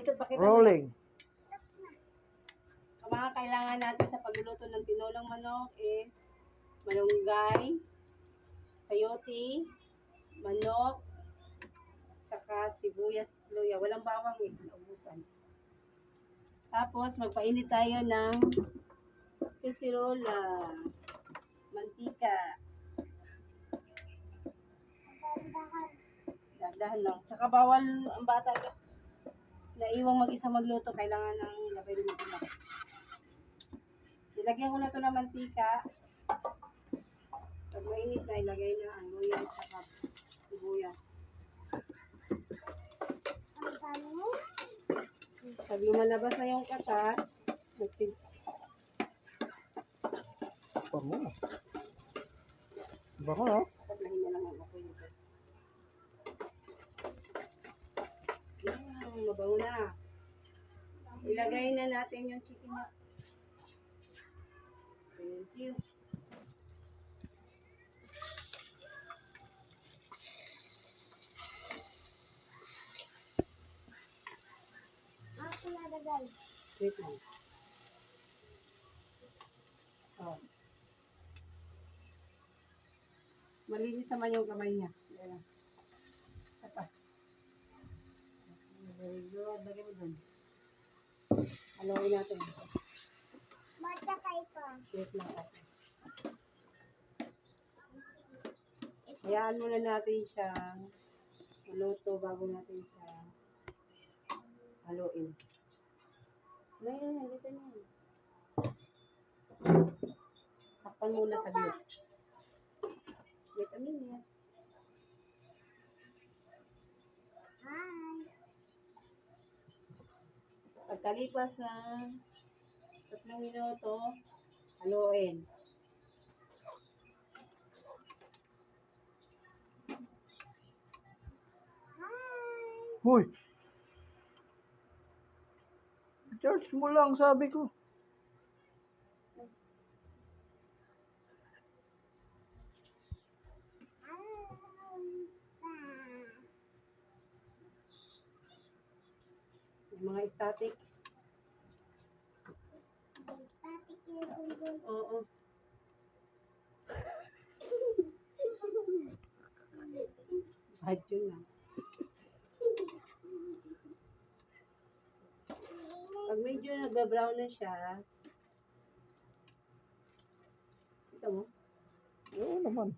ito pakita mo. Rolling. Ang mga kailangan natin sa pagluluto ng tinolang manok is malunggay, sayote, manok, tsaka sibuyas, luya. Walang bawang eh, naubusan. Tapos magpainit tayo ng kasirola, mantika. Dahan lang. Tsaka bawal ang bata na iwang mag-isa magluto, kailangan ng labay ng mga. Ilagyan ko na ito ng mantika. Pag mainit na, ilagay na ang luya at saka sibuyas. Pag lumalabas na yung katas, Bango. Bango, no? patlahin na lang ako yun. Mabango na. Ilagay na natin yung chicken na. Thank you. Wait lang. Oh. Malinis naman yung kamay niya. Ayan. Apa. Very good. Lagay mo dun. Haluin natin. Bata kayo pa. Wait lang ako. Hayaan muna natin siya maluto bago natin siya haluin. Ayan, dito na. Takpan muna sa biyo. Wait a minute. Hi. Pagkalipas ng 3 minuto, haluin. Hi. Hoy! Charge mo lang, sabi ko. Yung mga static. Static yung gunggol. Oo. Bad yun lang. Pag medyo nag-brown na siya, kita mo? Oo naman.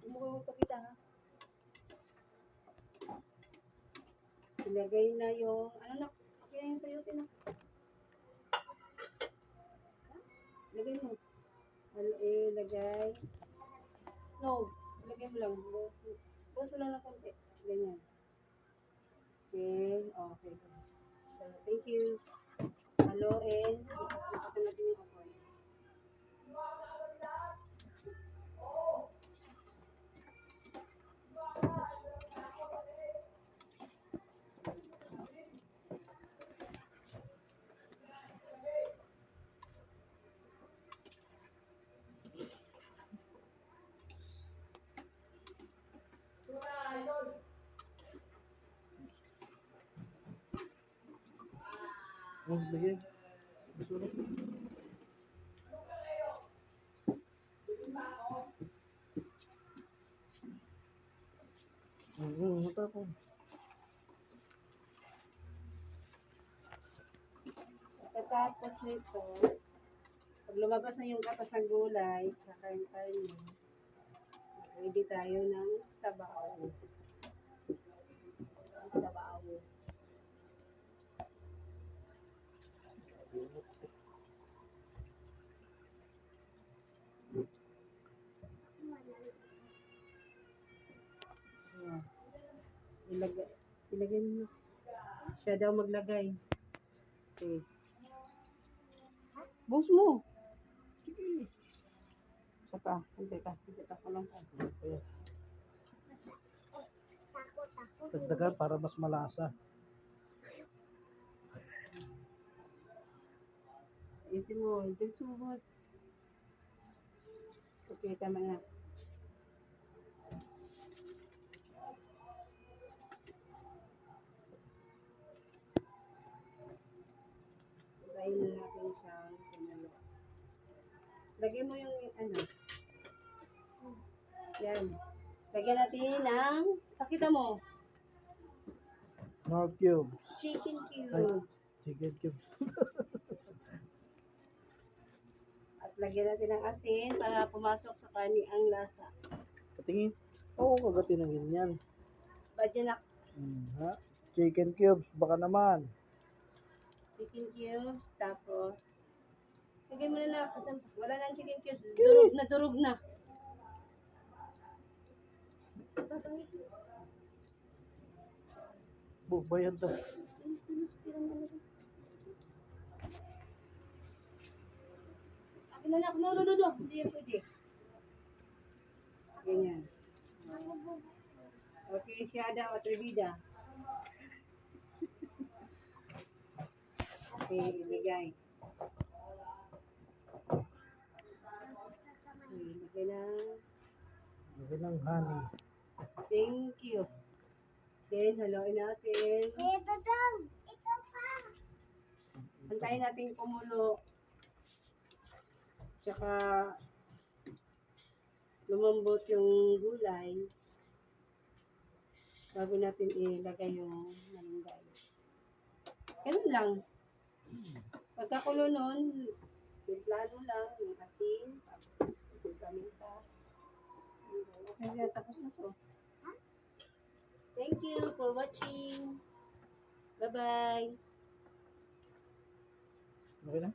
Pakita ha. Ilagay na yung, ano na, okay na yung sayote na. Ilagay mo. Ilagay. No, ilagay mo lang. Bukas mo lang ng konti. Ganyan. Okay, okay. So, thank you. Haluin. Bukas natin yung apoy. Oh, lagay. Gusto na. Matapon. Pagkatapos nito, pag lumabas na yung katas ng gulay, tsaka yung karne, ready tayo ng sabaw. Sabaw. Ayan. Ilagay mo. Siya daw maglagay. Okay. Bus mo. Sige. Isa pa. Hindi ka. Kulang ka. Ayan. Takot. Dagdagan para mas malasa. Isin mo. Diretso mo, boss. Okay, tama na. Lagyan mo yung ano. Yan. Lagyan natin ng, pakita mo, Nor cubes. chicken cubes. Ay. Chicken cubes. At lagyan natin ng asin para pumasok sa karni ang lasa. Patingin. Oo, kagatin ng ganyan. Badyan na Ha? Chicken cubes, baka naman. chicken cubes, tapos, lagyan mo na na, wala na ang chicken cubes, durog na, durog na. Bayad daw. Akin na lang, no, hindi yan pwede. Ganyan. Okay, siyada o tribida. Okay, ibigay. Okay, ibigay na. Lagyan ng honey. Thank you. Then, haluin natin. Ito daw. Ito pa. Antayin natin kumulo. Tsaka, lumambot yung gulay. Bago natin ilagay yung malunggay. Ganun lang. Pagkakulo nun, plano lang, yung asin, tapos yung paminta. Okay, na, tapos na to. Thank you for watching. Bye-bye. Okay na?